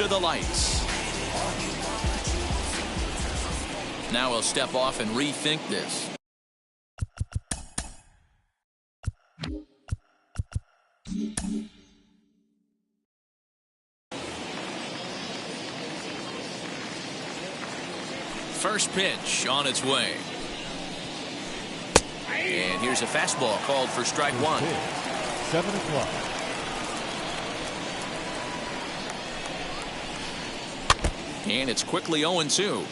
under the lights. Now he'll step off and rethink this. First pitch on its way. And here's a fastball called for strike one. 7 o'clock. And it's quickly 0-2.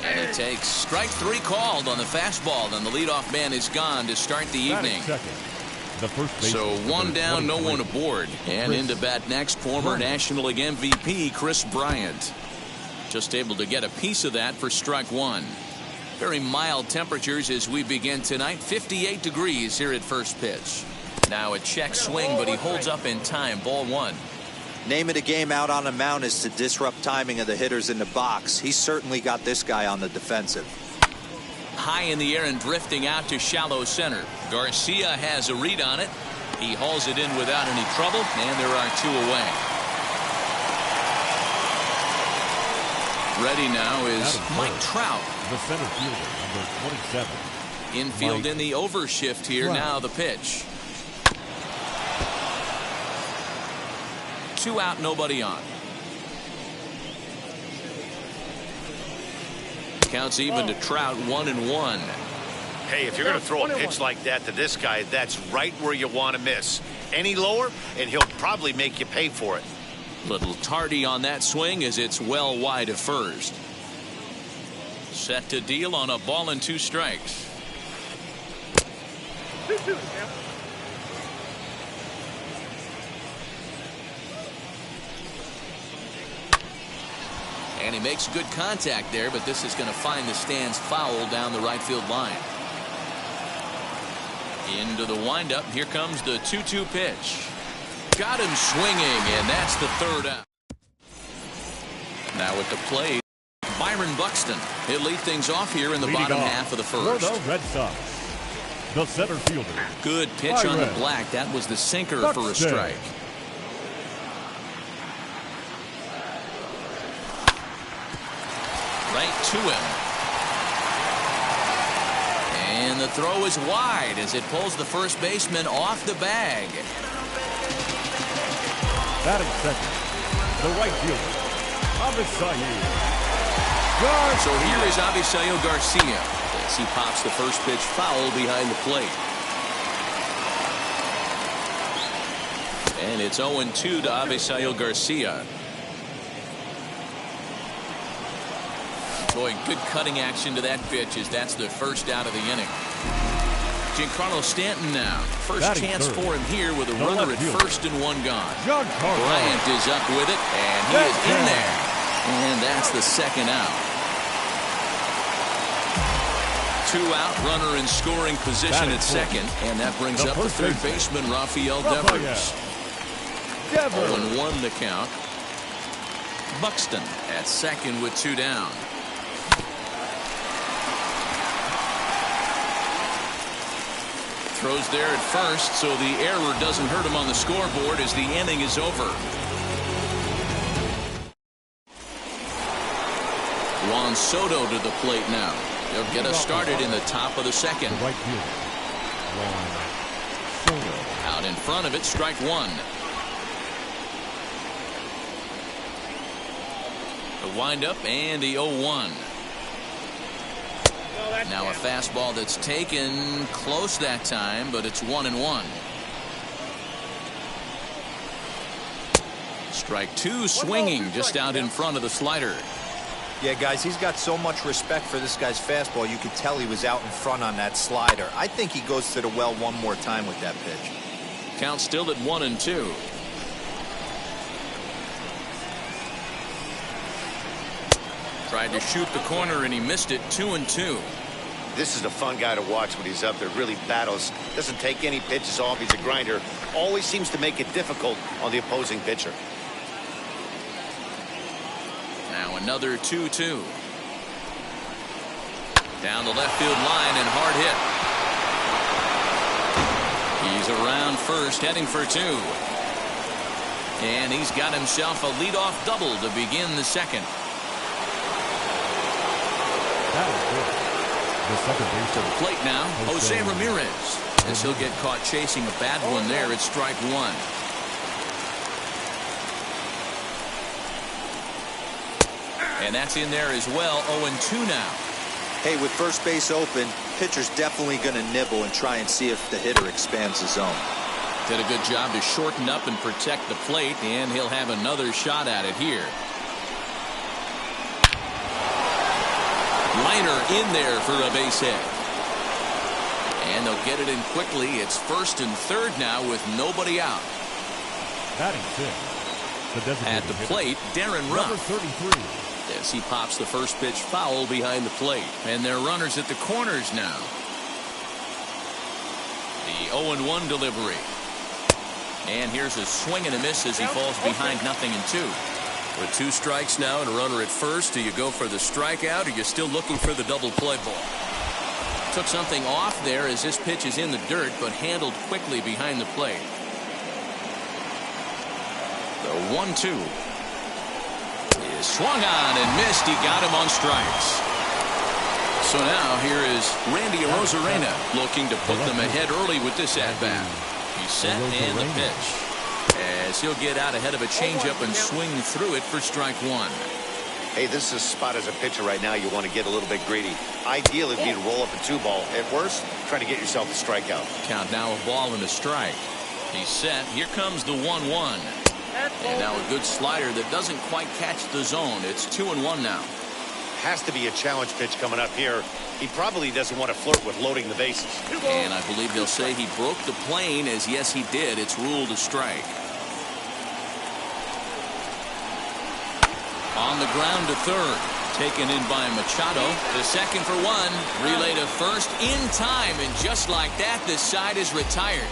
And it takes strike three called on the fastball. And the leadoff man is gone to start the evening. So one down, no one aboard. And into bat next, former National League MVP Kris Bryant. Just able to get a piece of that for strike one. Very mild temperatures as we begin tonight. 58 degrees here at first pitch. Now a check swing, but he holds up in time. Ball one. Name of the game out on the mound is to disrupt timing of the hitters in the box. He's certainly got this guy on the defensive. High in the air and drifting out to shallow center. Garcia has a read on it. He hauls it in without any trouble, and there are two away. Ready now is Mike Trout. The center fielder, number 27. Infield Mike in the overshift here. Trout. Now the pitch. 2 out, nobody on. Counts even to Trout, 1-1. Hey, if you're going to throw a pitch like that to this guy, that's right where you want to miss. Any lower, and he'll probably make you pay for it. Little tardy on that swing as it's well wide of first. Set to deal on a ball and 2 strikes. And he makes good contact there, but this is going to find the stands foul down the right field line. Into the windup. Here comes the 2-2 pitch. Got him swinging, and that's the third out. Now at the plate, Byron Buxton. He'll lead things off here in the bottom half of the first. For the Red Sox, the center fielder. Good pitch on the black. That was the sinker Buxton. for a strike. Right to him. And the throw is wide as it pulls the first baseman off the bag. Batting second, the right fielder, Avisail Garcia. So here is Avisail Garcia as he pops the first pitch foul behind the plate. And it's 0-2 to Avisail Garcia. Boy, good cutting action to that pitch as that's the first out of the inning. Giancarlo Stanton now. First Batting chance third. for him here with a The runner left at fielder. first and one gone. Giancarlo. Bryant is up with it, and he is in there. And that's the second out. 2 out, runner in scoring position Batting at fourth. second, and that brings The up the first third baseman, baseman, Rafael Rafael Devers. Devers. 0-1 the count. Buxton at second with 2 down. Throws there at first, so the error doesn't hurt him on the scoreboard as the inning is over. Juan Soto to the plate now. They'll get us started in the top of the second. The right fielder, Juan Soto. Out in front of it, strike one. The windup and the 0-1. Now a fastball that's taken close that time, but it's 1-1. Strike two, swinging just out in front of the slider. Yeah, guys, he's got so much respect for this guy's fastball. You could tell he was out in front on that slider. I think he goes to the well one more time with that pitch. Count still at 1-2. Tried to shoot the corner and he missed it. 2-2. This is a fun guy to watch when he's up there. Really battles. Doesn't take any pitches off. He's a grinder. Always seems to make it difficult on the opposing pitcher. Now another 2-2. Down the left field line and hard hit. He's around first, heading for two. And he's got himself a leadoff double to begin the second. That is good. The second base to the plate now, Jose Ramirez. As he'll get caught chasing a bad one there, it's strike one. And that's in there as well. 0-2 now. Hey, with first base open, pitcher's definitely going to nibble and try and see if the hitter expands the zone. Did a good job to shorten up and protect the plate, and he'll have another shot at it here. Liner in there for a base hit. And they'll get it in quickly. It's first and third now with nobody out. Batting sixth. At the plate, Darren Ruff. Number 33. As he pops the first pitch foul behind the plate. And they're runners at the corners now. The 0-1 delivery. And here's a swing and a miss as he falls behind 0-2. With two strikes now and a runner at first, do you go for the strikeout or are you still looking for the double play ball? Took something off there as this pitch is in the dirt, but handled quickly behind the plate. The 1-2 is swung on and missed. He got him on strikes. So now here is Randy Arozarena looking to put them ahead early with this at-bat. He's set and the pitch. As he'll get out ahead of a changeup and swing through it for strike one. Hey, this is a spot as a pitcher right now you want to get a little bit greedy. Ideally, it'd be to roll up a 2-ball. At worst, try to get yourself a strikeout. Count now a ball and a strike. He's set. Here comes the 1-1. And now a good slider that doesn't quite catch the zone. It's 2-1 now. Has to be a challenge pitch coming up here. He probably doesn't want to flirt with loading the bases. And I believe they'll say he broke the plane, as yes he did. It's ruled a strike. On the ground to third. Taken in by Machado. The second for one. Relay to first in time. And just like that, this side is retired.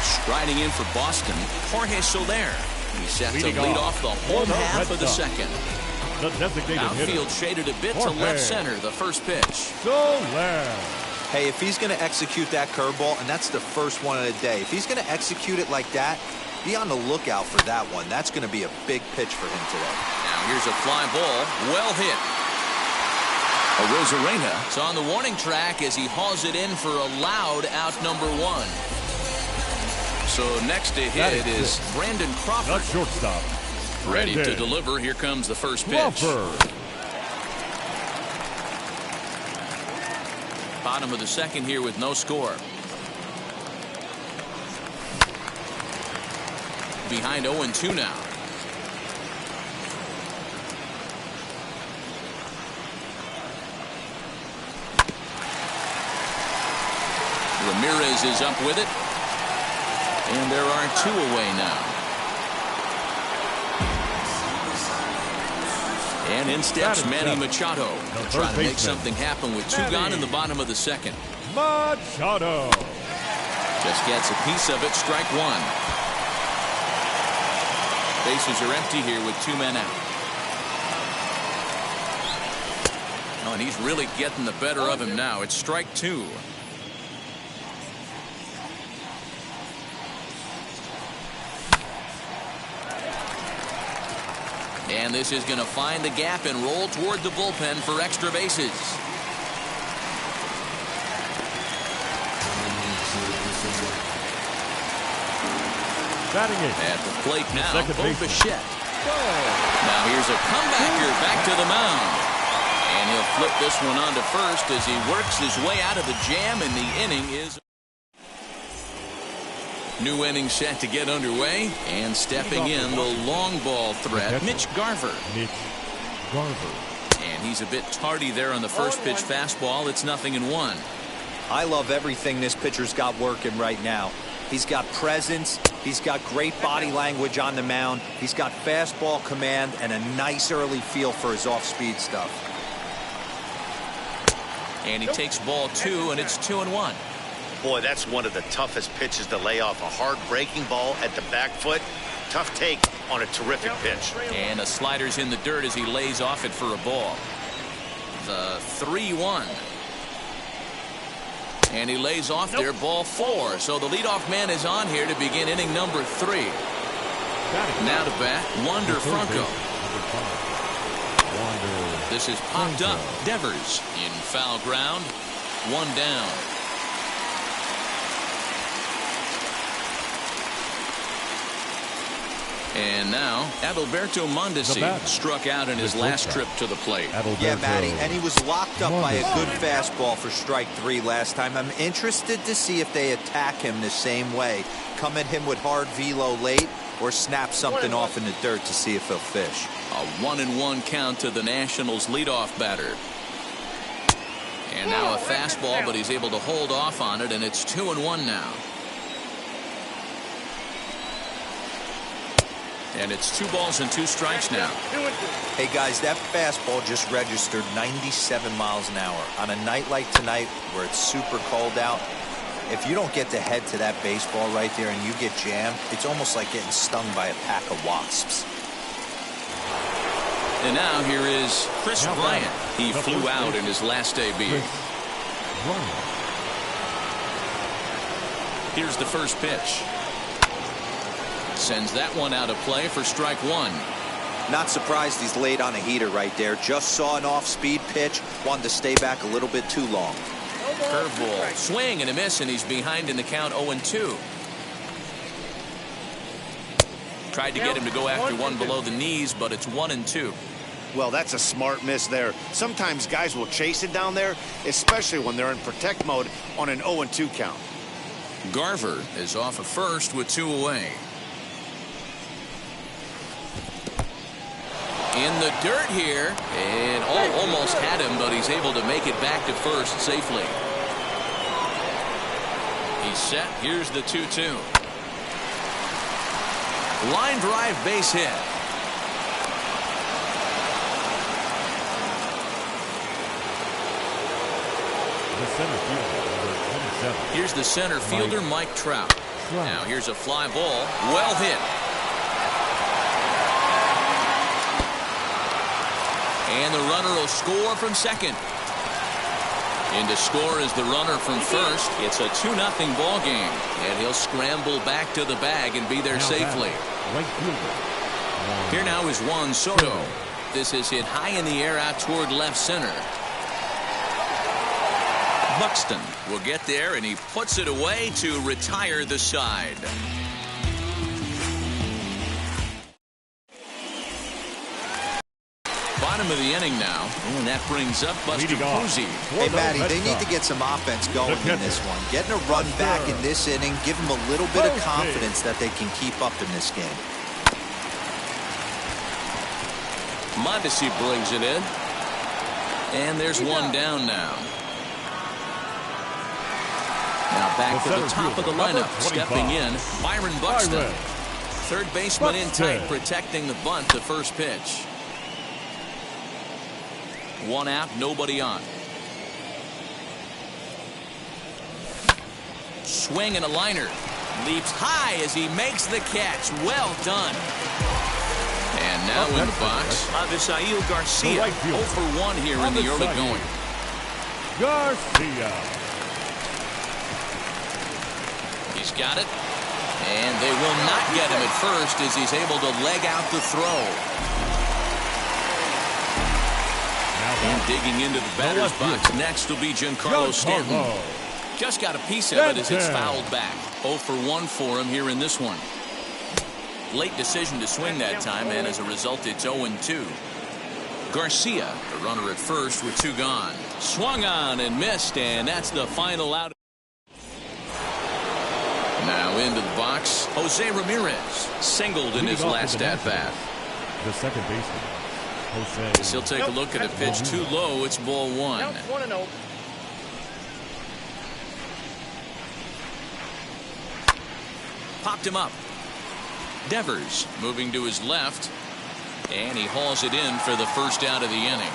Striding in for Boston, Jorge Soler. He's set to lead off the home half of the second. The designated outfield shaded a bit to left center. The first pitch. Soler. Hey, if he's going to execute that curveball, and that's the first one of the day, if he's going to execute it like that, be on the lookout for that one. That's going to be a big pitch for him today. Now here's a fly ball. Well hit. Arozarena is on the warning track as he hauls it in for a loud out number one. So next to hit is Brandon Crawford. Not shortstop. Ready to deliver. Here comes the first pitch. Crawford. Bottom of the second here with no score. Behind 0-2 now. Ramirez is up with it. And there are two away now. And in steps Manny Machado. Trying to make something happen with two gone in the bottom of the second. Machado. Just gets a piece of it. Strike one. Bases are empty here with two men out. Oh, and he's really getting the better of him now. It's strike two. And this is going to find the gap and roll toward the bullpen for extra bases. Batting it. At the plate now, Bo Bichette. Now here's a comebacker back to the mound. And he'll flip this one on to first as he works his way out of the jam, and the inning is... New inning set to get underway, and stepping in the long ball threat, Mitch Garver. And he's a bit tardy there on the first pitch fastball. It's 0-1. I love everything this pitcher's got working right now. He's got presence. He's got great body language on the mound. He's got fastball command and a nice early feel for his off-speed stuff. And he takes ball two, and it's 2-1. Boy, that's one of the toughest pitches to lay off. A hard breaking ball at the back foot. Tough take on a terrific pitch. And the slider's in the dirt as he lays off it for a ball. The 3-1. And he lays off there, ball 4. So the leadoff man is on here to begin inning number 3. Now to bat, Wander Franco. This is popped up. Devers in foul ground. 1 down. And now, Adalberto Mondesi struck out in his last trip to the plate. Yeah, Matty, and he was locked up by a good fastball for strike 3 last time. I'm interested to see if they attack him the same way. Come at him with hard velo late or snap something off in the dirt to see if he'll fish. A 1-1 count to the Nationals leadoff batter. And now a fastball, but he's able to hold off on it, and it's 2-1 now. And it's 2 balls and 2 strikes now. Hey, guys, that fastball just registered 97 miles an hour. On a night like tonight where it's super cold out, if you don't get the head to that baseball right there and you get jammed, it's almost like getting stung by a pack of wasps. And now here is Chris Bryant. He flew out in his last debut. Here's the first pitch. Sends that one out of play for strike 1. Not surprised he's laid on a heater right there. Just saw an off-speed pitch. Wanted to stay back a little bit too long. Curveball. Swing and a miss, and he's behind in the count 0-2. Tried to get him to go after one below the knees, but it's 1-2. Well, that's a smart miss there. Sometimes guys will chase it down there, especially when they're in protect mode on an 0-2 count. Garver is off of first with 2 away. In the dirt here, and almost had him, but he's able to make it back to first safely. He's set. Here's the 2-2. Line drive, base hit. Here's the center fielder, Mike Trout. Now here's a fly ball, well hit. And the runner will score from second. In to score is the runner from first. It's a 2-0 ball game, and he'll scramble back to the bag and be there safely. Here now is Juan Soto. This is hit high in the air out toward left center. Buxton will get there, and he puts it away to retire the side. Bottom of the inning now, and that brings up Buster Posey. Hey, Matty, they need to get some offense going in this one. Getting a run back in this inning, give them a little bit of confidence that they can keep up in this game. Mondesi brings it in, and there's 1 down now. Now back to the top of the lineup, stepping in, Byron Buxton. Third baseman in tight, protecting the bunt, the first pitch. 1 out, nobody on. Swing and a liner. Leaps high as he makes the catch. Well done. And now in the box, Avisail Garcia. 0 for 1 here in the early going. Garcia. He's got it. And they will not get him at first as he's able to leg out the throw. And digging into the batter's box next will be Giancarlo Stanton. Just got a piece of it as it's fouled back. 0 for 1 for him here in this one. Late decision to swing that time, and as a result, it's 0-2. Garcia, the runner at first with 2 gone. Swung on and missed, and that's the final out. Now into the box, Jose Ramirez singled in his last at-bat. The second baseman. He'll take a look at a pitch too low. It's ball 1. 1-0. Popped him up. Devers moving to his left, and he hauls it in for the first out of the inning.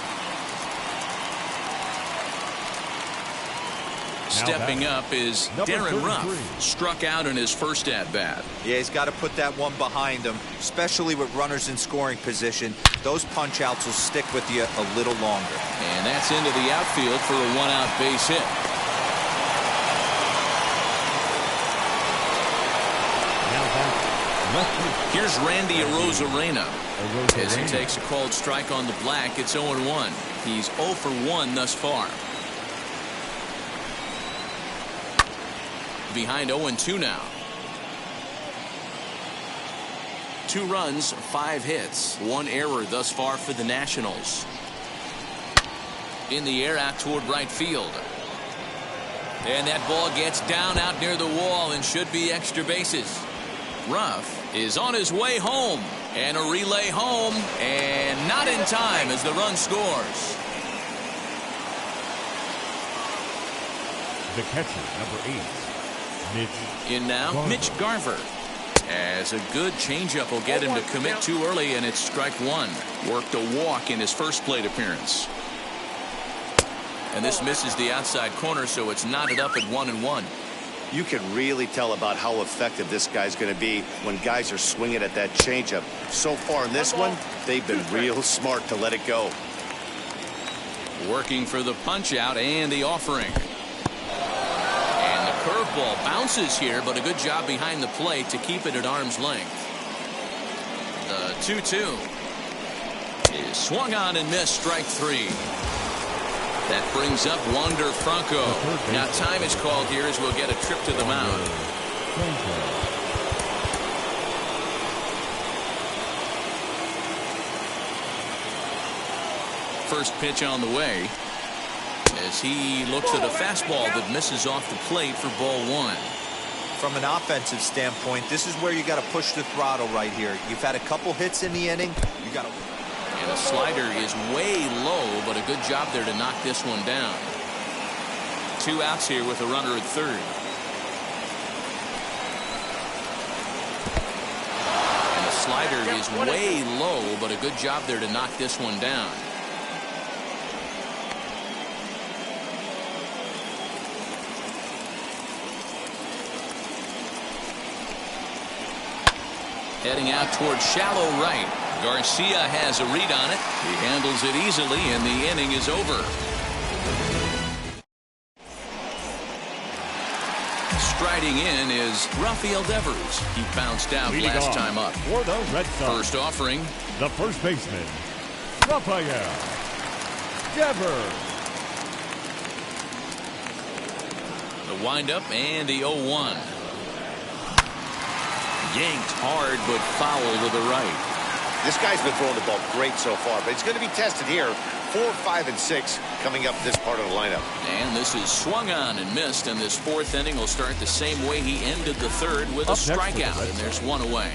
Stepping up is Darren Ruff. Struck out in his first at-bat. Yeah, he's got to put that one behind him, especially with runners in scoring position. Those punch-outs will stick with you a little longer. And that's into the outfield for a 1-out base hit. Here's Randy Arozarena. As he takes a called strike on the black, it's 0-1. He's 0 for 1 thus far. Behind 0-2 now. 2 runs, 5 hits, 1 error thus far for the Nationals. In the air out toward right field. And that ball gets down out near the wall and should be extra bases. Ruff is on his way home. And a relay home. And not in time as the run scores. The catcher, number 8, Mitch. In now, Garver. Mitch Garver. As a good changeup will get him to commit too early, and it's strike 1. Worked a walk in his first plate appearance. And this misses the outside corner, so it's knotted up at 1-1. You can really tell about how effective this guy's going to be when guys are swinging at that changeup. So far in this one, they've been real smart to let it go. Working for the punch out and the offering. And the curveball bounces here, but a good job behind the plate to keep it at arm's length. The 2-2 is swung on and missed, strike 3. That brings up Wander Franco. Now time is called here as we'll get a trip to the mound. First pitch on the way as he looks at a fastball that misses off the plate for ball 1. From an offensive standpoint, this is where you got to push the throttle right here. You've had a couple hits in the inning. You got to. And the slider is way low, but a good job there to knock this one down. 2 outs here with a runner at third. And the slider is way low, but a good job there to knock this one down. Heading out toward shallow right. Garcia has a read on it. He handles it easily, and the inning is over. Striding in is Rafael Devers. He bounced out last time up. For the Red Sox. First offering. The first baseman, Rafael Devers. The windup and the 0-1. Yanked hard, but foul to the right. This guy's been throwing the ball great so far, but it's going to be tested here. 4, 5, and 6 coming up this part of the lineup. And this is swung on and missed, and this 4th inning will start the same way he ended the 3rd with a strikeout, and there's 1 away.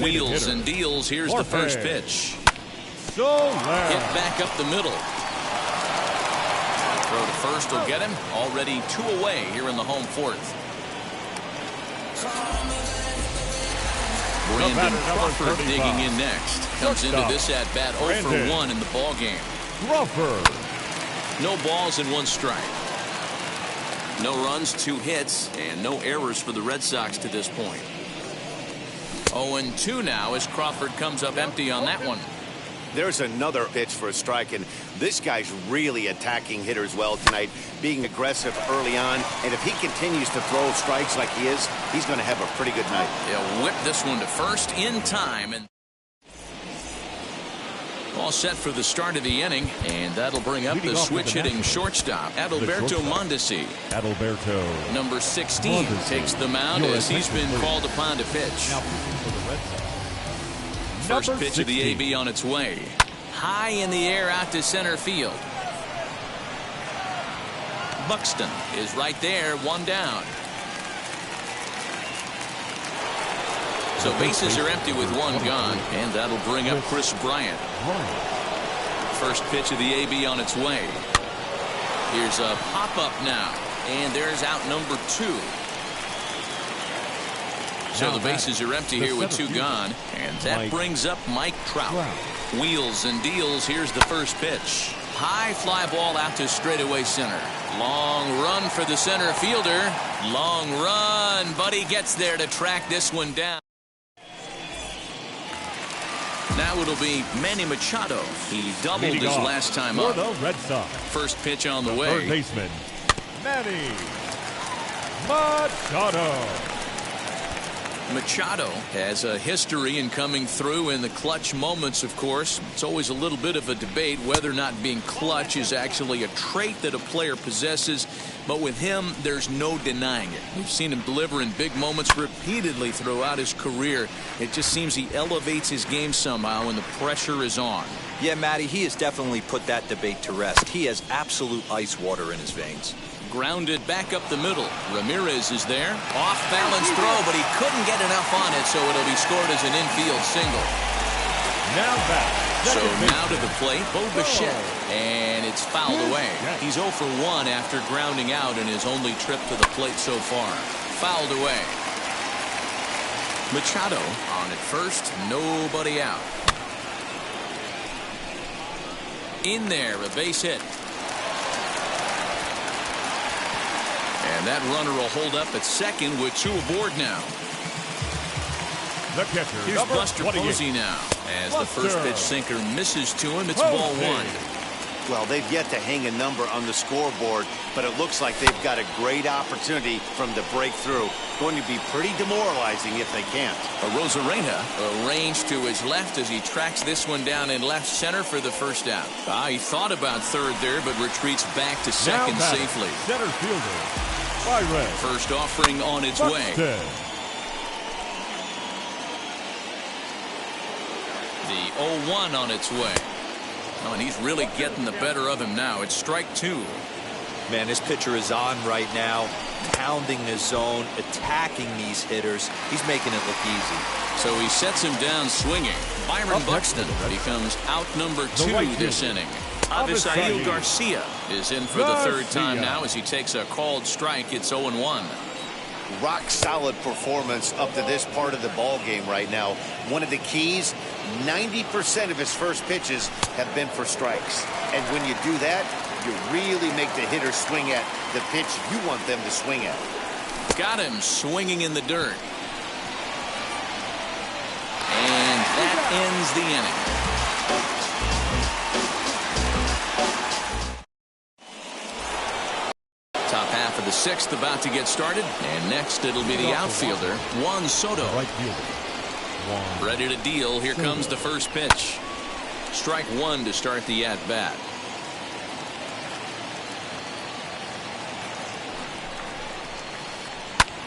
Wheels and deals. Here's the first pitch. Hit back up the middle. Throw to first will get him. Already 2 away here in the home 4th. Brandon Crawford digging in next. Comes into this at-bat 0 for 1 in the ball game. Crawford. No balls and 1 strike. No runs, 2 hits, and no errors for the Red Sox to this point. 0-2 now as Crawford comes up empty on that one. There's another pitch for a strike, and this guy's really attacking hitters well tonight, being aggressive early on, and if he continues to throw strikes like he is, he's going to have a pretty good night. He'll whip this one to first in time, and all set for the start of the inning, and that'll bring up the switch-hitting shortstop, Adalberto Mondesi. Adalberto. Number 16 takes the mound as he's been called upon to pitch. First pitch of the AB on its way. High in the air out to center field. Buxton is right there, 1 down. So bases are empty with 1 gone, and that'll bring up Chris Bryant. First pitch of the AB on its way. Here's a pop-up now, and there's out number 2. So the bases are empty here with 2 gone, and that brings up Mike Trout. Wheels and deals. Here's the first pitch. High fly ball out to straightaway center. Long run for the center fielder. Long run, but he gets there to track this one down. Now it'll be Manny Machado. He doubled his last time up. The Red Sox. First pitch on the way. Third baseman, Manny Machado. Machado has a history in coming through in the clutch moments, of course. It's always a little bit of a debate whether or not being clutch is actually a trait that a player possesses. But with him, there's no denying it. We've seen him deliver in big moments repeatedly throughout his career. It just seems he elevates his game somehow when the pressure is on. Yeah, Matty, he has definitely put that debate to rest. He has absolute ice water in his veins. Grounded back up the middle. Ramirez is there. Off balance throw, but he couldn't get enough on it, so it'll be scored as an infield single. Now back. So now to the plate, Bo Bichette, and it's fouled away. He's 0 for 1 after grounding out in his only trip to the plate so far. Fouled away. Machado on at first, nobody out. In there, a base hit. And that runner will hold up at second with 2 aboard now. The catcher, here's Buster Posey now. As the first pitch sinker misses to him, it's ball 1. Well, they've yet to hang a number on the scoreboard, but it looks like they've got a great opportunity from the breakthrough. Going to be pretty demoralizing if they can't. Arozarena arranged to his left as he tracks this one down in left center for the first out. He thought about third there, but retreats back to second safely. Center fielder, Byron. First offering on its way. The 0-1 on its way. Oh, and he's really getting the better of him now. It's strike 2. Man, this pitcher is on right now, pounding the zone, attacking these hitters. He's making it look easy. So he sets him down swinging. Byron Buxton becomes out number 2 this inning. Avisail Garcia is in for the third time now as he takes a called strike. It's 0-1. Rock solid performance up to this part of the ball game right now. One of the keys, 90% of his first pitches have been for strikes. And when you do that, you really make the hitter swing at the pitch you want them to swing at. Got him swinging in the dirt. And that ends the inning. Top half of the 6th about to get started. And next it'll be the outfielder, Juan Soto. Right fielder. Ready to deal. Here comes the first pitch. Strike 1 to start the at-bat.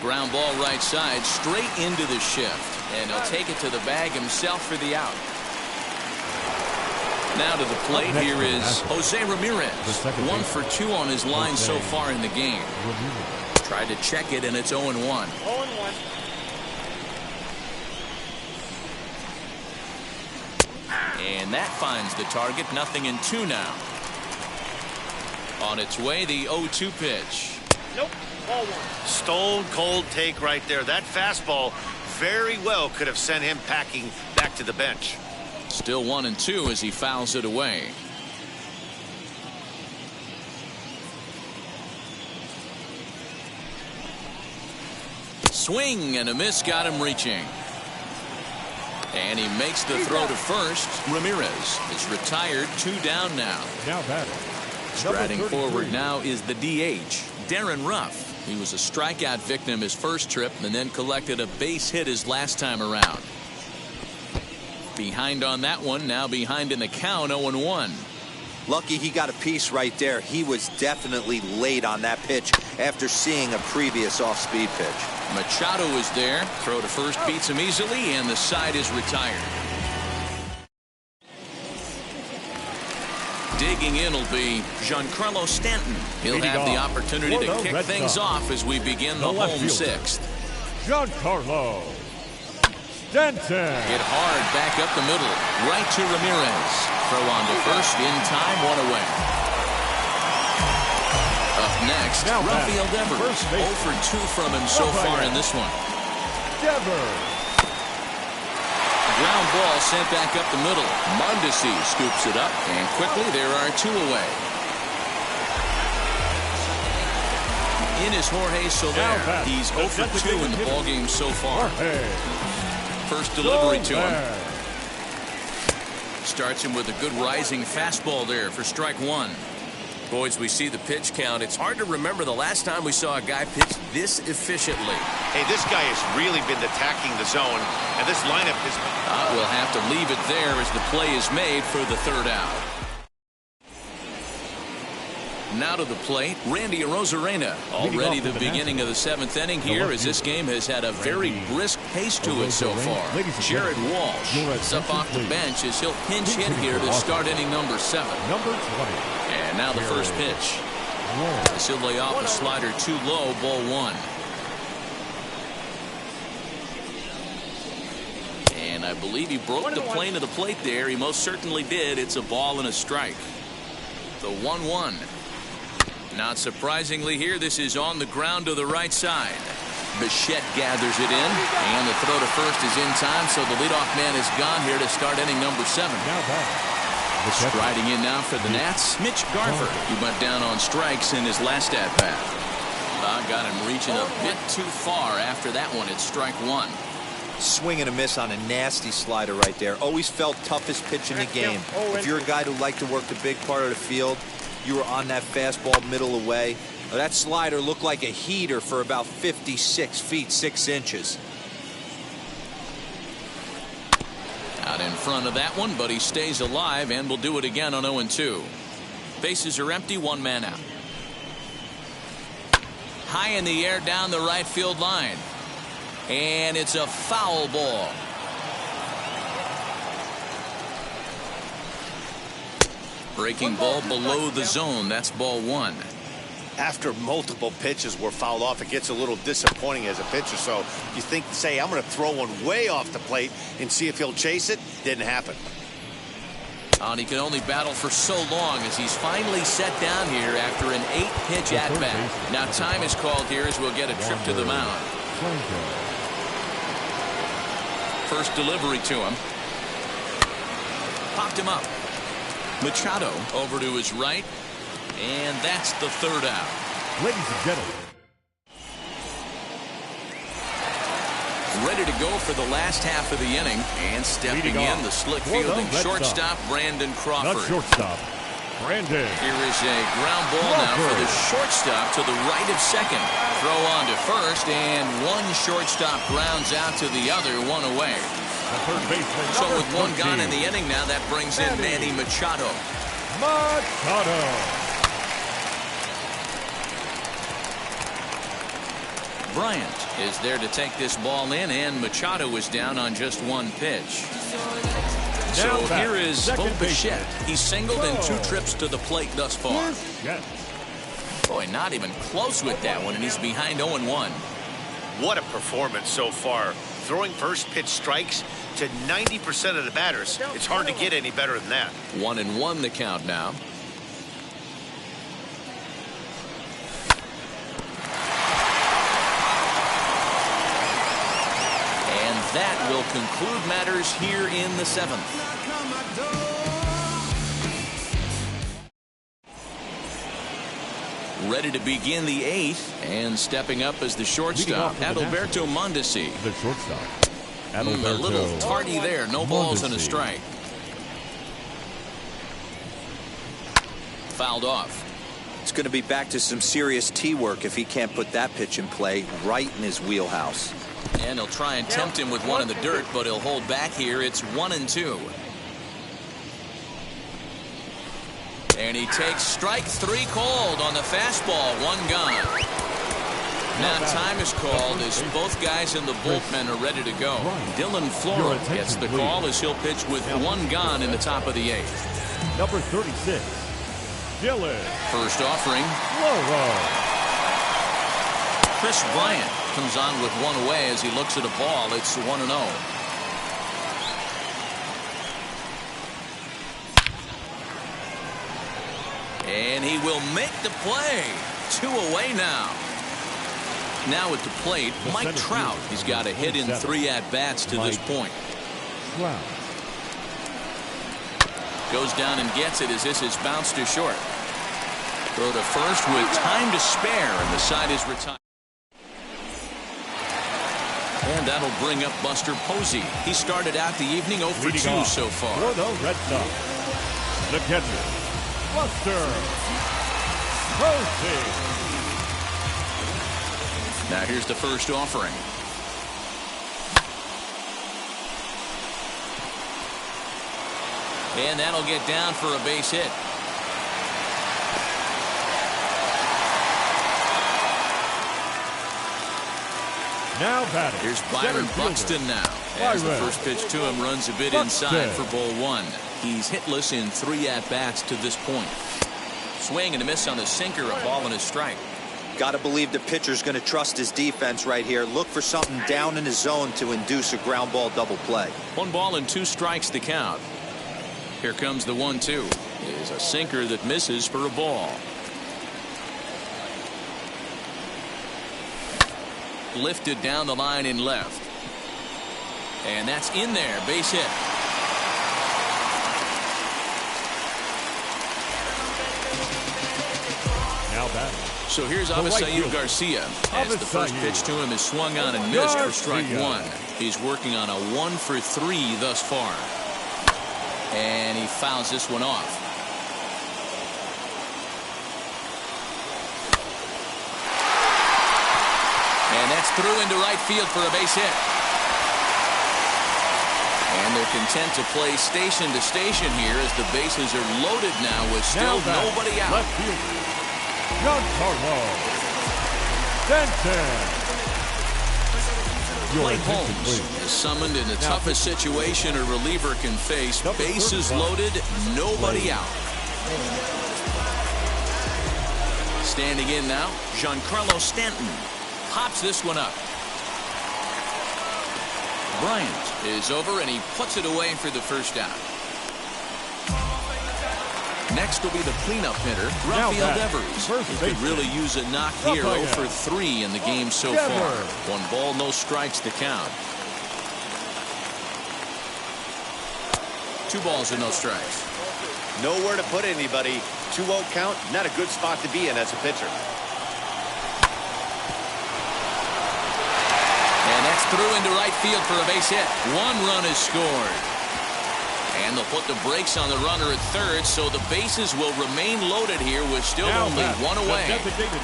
Ground ball right side, straight into the shift. And he'll take it to the bag himself for the out. Now to the plate, here is Jose Ramirez. 1 for 2 on his line so far in the game. Tried to check it, and it's 0-1. 0-1. And that finds the target. 0-2 now. On its way, the 0-2 pitch. Nope. Ball 1. Stone cold take right there. That fastball very well could have sent him packing back to the bench. Still 1-2 as he fouls it away. Swing and a miss got him reaching. And he makes the throw to first. Ramirez is retired. 2 down now. Now batting. Striding forward now is the DH, Darren Ruff. He was a strikeout victim his first trip and then collected a base hit his last time around. Behind on that one, now behind in the count, 0-1. Lucky he got a piece right there. He was definitely late on that pitch after seeing a previous off-speed pitch. Machado is there. Throw to first beats him easily, and the side is retired. Digging in will be Giancarlo Stanton. He'll have the opportunity to kick things off as we begin the home 6th. Giancarlo Stanton. Hit hard back up the middle. Right to Ramirez. Throw on to first. In time, 1 away. Up next, Rafael Devers. 0 for 2 from him so far in this one. Devers. Ground ball sent back up the middle. Mondesi scoops it up, and quickly there are 2 away. In is Jorge Soler. He's 0 for 2 in the ballgame so far. First delivery to him. Starts him with a good rising fastball there for strike 1. Boys, we see the pitch count. It's hard to remember the last time we saw a guy pitch this efficiently. Hey, this guy has really been attacking the zone, and this lineup has been... We'll have to leave it there as the play is made for the third out. Now to the plate, Randy Arozarena. Already the beginning of the seventh inning here as this game has had a very brisk pace to it so far. Jared Walsh is up off the bench as he'll pinch hit here to start inning number 7. Number 20. And now the first pitch. As he'll lay off a slider too low, ball 1. And I believe he broke the plane of the plate there. He most certainly did. It's a ball and a strike. The 1-1. Not surprisingly here, this is on the ground to the right side. Bichette gathers it in, and the throw to first is in time, so the leadoff man is gone here to start inning number 7. Striding in now for the Nats, Mitch Garver. He went down on strikes in his last at-bat. Got him reaching a bit too far after that one. It's strike 1. Swing and a miss on a nasty slider right there. Always felt toughest pitch in the game. If you're a guy who liked to work the big part of the field, you were on that fastball middle away. That slider looked like a heater for about 56 feet 6 inches. Out in front of that one, but he stays alive and will do it again on 0-2. Bases are empty, 1 man out. High in the air down the right field line. And it's a foul ball. Breaking ball below the zone. That's ball 1. After multiple pitches were fouled off, it gets a little disappointing as a pitcher. So you think, say, I'm going to throw one way off the plate and see if he'll chase it. Didn't happen. And he can only battle for so long as he's finally set down here after an 8-pitch at-bat. Now time is called here as we'll get a trip to the mound. First delivery to him. Popped him up. Machado over to his right. And that's the third out. Ladies and gentlemen. Ready to go for the last half of the inning. And stepping in, the slick fielding shortstop, Brandon Crawford. Not shortstop, Brandon. Here is a ground ball now for the shortstop to the right of second. Throw on to first, and one shortstop grounds out to the other, 1 away. So with 1 gone in the inning now, that brings in Manny Machado. Bryant is there to take this ball in, and Machado is down on just 1 pitch. So here is Bo Bichette. He's singled in 2 trips to the plate thus far. Boy, not even close with that one, and he's behind 0-1. What a performance so far. Throwing first pitch strikes to 90% of the batters. It's hard to get any better than that. 1-1 the count now. And that will conclude matters here in the 7th. Ready to begin the 8th, and stepping up as the shortstop, Adalberto Mondesi. The shortstop. A little tardy there. No balls and a strike. Fouled off. It's going to be back to some serious tee work if he can't put that pitch in play right in his wheelhouse. And he'll try and tempt him with one in the dirt, but he'll hold back here. It's 1-2. And he takes strike 3 called on the fastball. 1 gone. Now time is called as both guys in the bullpen are ready to go. Dylan Floro gets the call as he'll pitch with 1 gone in the top of the 8th. Number 36, Dylan. First offering. Floro. Chris Bryant comes on with 1 away as he looks at a ball. It's 1-0. And he will make the play. 2 away now. Now at the plate, Mike Trout. He's got a hit in 3 at-bats to this point. Goes down and gets it as this is bounced to short. Throw to first with time to spare, and the side is retired. And that'll bring up Buster Posey. He started out the evening 0 for 2 so far. For the Red Sox, the catcher, Buster Proceed. Now here's the first offering. And that'll get down for a base hit. Now batting. Here's Byron Buxton now. As the first pitch to him runs a bit inside for ball one. He's hitless in 3 at-bats to this point. Swing and a miss on the sinker, a ball and a strike. Got to believe the pitcher's going to trust his defense right here. Look for something down in his zone to induce a ground ball double play. 1 ball and 2 strikes to count. Here comes the 1-2. Is a sinker that misses for a ball. Lifted down the line in left. And that's in there. Base hit. Now batting. So here's Avisail Garcia. As the first pitch to him is swung on and missed for strike 1. He's working on a 1 for 3 thus far. And he fouls this one off. And that's through into right field for a base hit. And they're content to play station to station here as the bases are loaded now with still nobody out. Left fielder, Giancarlo Stanton. Blake Holmes is summoned in the toughest situation a reliever can face. Bases loaded, nobody out. Standing in now, Giancarlo Stanton pops this one up. Bryant is over and he puts it away for the first out. Next will be the cleanup hitter, Rafael Devers. He could really use a knock here. 0 for 3 in the game so far. 1 ball, no strikes to count. 2 balls and no strikes. Nowhere to put anybody. 2-0 count, not a good spot to be in as a pitcher. And that's through into right field for a base hit. 1 run is scored. And they'll put the brakes on the runner at third, so the bases will remain loaded here with still only 1 away.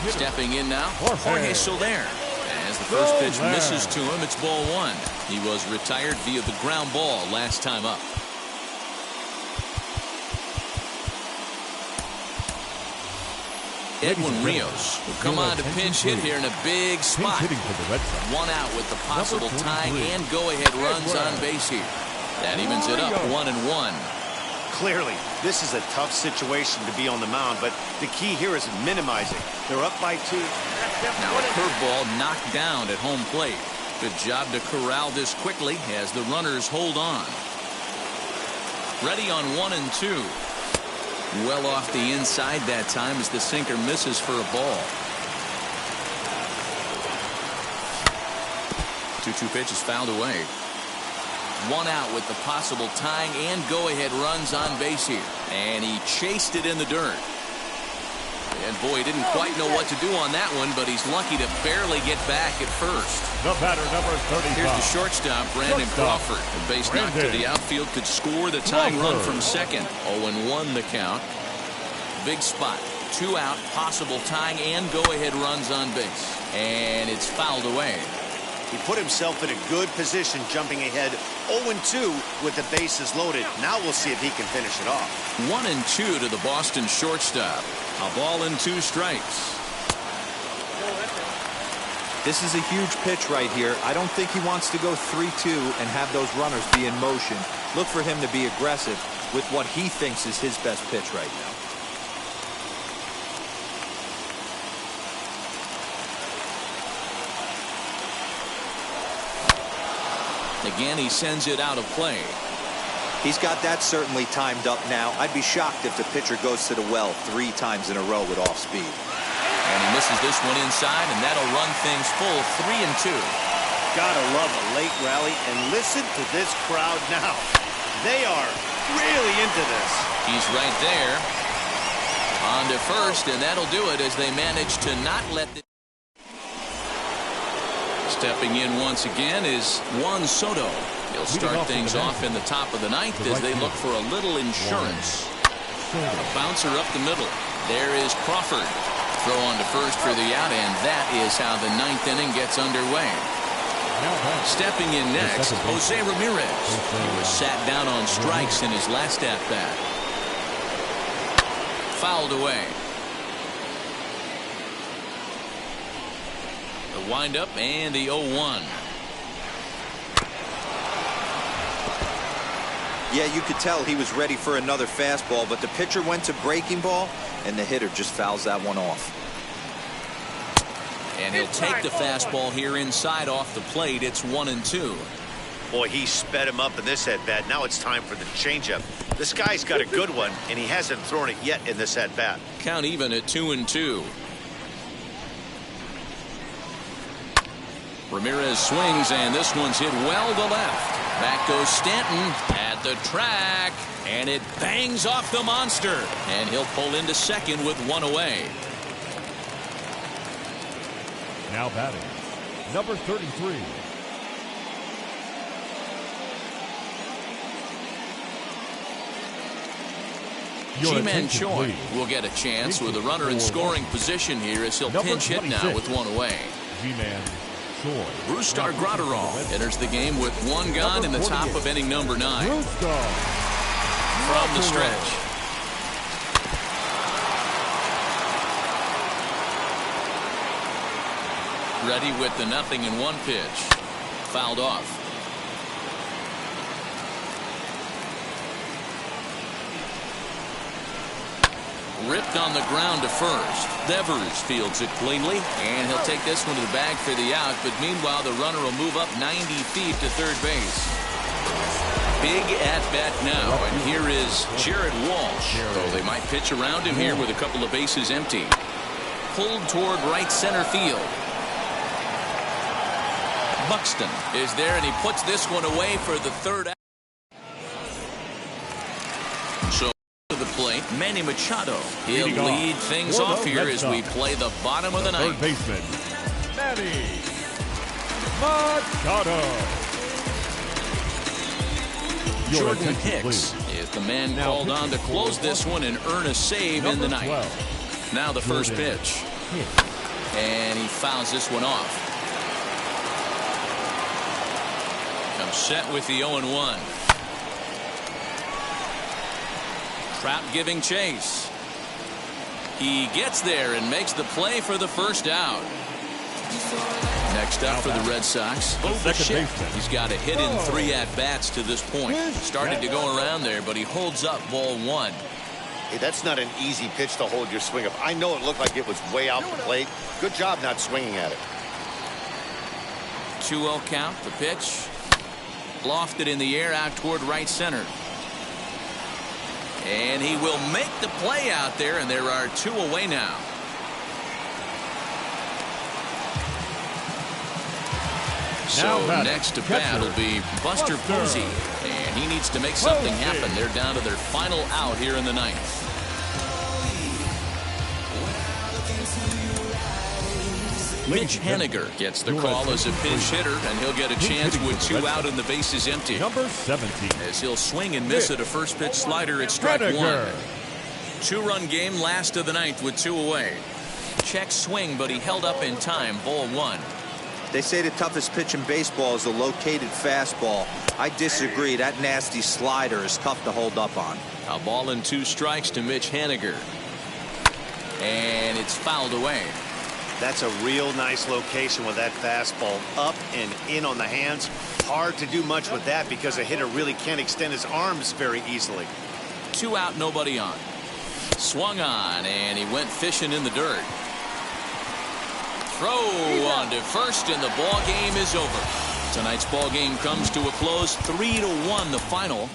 Stepping in now, Jorge Soler. As the first pitch misses to him, it's ball 1. He was retired via the ground ball last time up. Edwin Rios will come on to pinch hit here in a big spot. 1 out with the possible tying and go-ahead runs on base here. That evens it up 1-1. Clearly, this is a tough situation to be on the mound, but the key here is minimizing. They're up by 2. Now a curveball knocked down at home plate. Good job to corral this quickly as the runners hold on. Ready on 1 and 2. Well off the inside that time as the sinker misses for a ball. 2-2 pitch is fouled away. 1 out with the possible tying and go-ahead runs on base here. And he chased it in the dirt. And boy, he didn't quite know what to do on that one, but he's lucky to barely get back at first. The batter, number 35. Here's the shortstop, Brandon Crawford. A base knock to the outfield could score the tying run from second. 0-1 the count. Big spot. 2 out, possible tying and go-ahead runs on base. And it's fouled away. He put himself in a good position jumping ahead 0-2 with the bases loaded. Now we'll see if he can finish it off. 1-2 to the Boston shortstop. A ball and 2 strikes. This is a huge pitch right here. I don't think he wants to go 3-2 and have those runners be in motion. Look for him to be aggressive with what he thinks is his best pitch right now. Again, he sends it out of play. He's got that certainly timed up now. I'd be shocked if the pitcher goes to the well 3 times in a row with off speed. And he misses this one inside, and that'll run things full 3-2. Gotta love a late rally, and listen to this crowd now. They are really into this. He's right there. On to first, and that'll do it as they manage to not let the... Stepping in once again is Juan Soto. He'll start things off in the top of the 9th as they look for a little insurance. A bouncer up the middle. There is Crawford. Throw on to first for the out, and that is how the ninth inning gets underway. Stepping in next, Jose Ramirez. He was sat down on strikes in his last at-bat. Fouled away. The windup and the 0-1. Yeah, you could tell he was ready for another fastball, but the pitcher went to breaking ball, and the hitter just fouls that one off. And he'll take the fastball here inside off the plate. It's 1-2. Boy, he sped him up in this at-bat. Now it's time for the changeup. This guy's got a good one, and he hasn't thrown it yet in this at-bat. Count even at 2-2. Ramirez swings, and this one's hit well to left. Back goes Stanton at the track, and it bangs off the monster. And he'll pull into second with one away. Now batting, number 33. Ji-Man Choi will get a chance with a runner in scoring position here as he'll pinch hit now with one away. Ji-Man Choi. Brusdar Graterol enters the game with one gone in the top of inning number 9. From the stretch. Ready with the 0-1 pitch. Fouled off. Ripped on the ground to first. Devers fields it cleanly, and he'll take this one to the bag for the out, but meanwhile the runner will move up 90 feet to third base. Big at-bat now, and here is Jared Walsh. So they might pitch around him here with a couple of bases empty. Pulled toward right center field. Buxton is there, and he puts this one away for the third out. So to the plate, Manny Machado. He'll lead things off here as we play the bottom of the ninth. Third baseman, Manny Machado. Jordan Hicks is the man called on to close this one and earn a save in the ninth. Now the first pitch. And he fouls this one off. Comes set with the 0-1. Trout giving chase. He gets there and makes the play for the first out. Next up for the Red Sox, Bo Bichette. He's got a hit in 3 at-bats to this point. Started to go around there, but he holds up ball 1. Hey, that's not an easy pitch to hold your swing of. I know it looked like it was way out the plate. Good job not swinging at it. 2-0 count. The pitch. Lofted in the air out toward right center. And he will make the play out there, and there are 2 away now. So next to bat will be Buster Posey, and he needs to make something happen. They're down to their final out here in the ninth. Mitch Haniger gets the call as a pinch hitter, and he'll get a chance with 2 out and the bases empty. Number 17. As he'll swing and miss at a first pitch slider at strike 1. 2-run game, last of the ninth with 2 away. Check swing, but he held up in time. Ball 1. They say the toughest pitch in baseball is a located fastball. I disagree. That nasty slider is tough to hold up on. A ball and 2 strikes to Mitch Haniger. And it's fouled away. That's a real nice location with that fastball up and in on the hands. Hard to do much with that because a hitter really can't extend his arms very easily. 2 out, nobody on. Swung on, and he went fishing in the dirt. Throw on to first, and the ball game is over. Tonight's ball game comes to a close, 3-1 the final.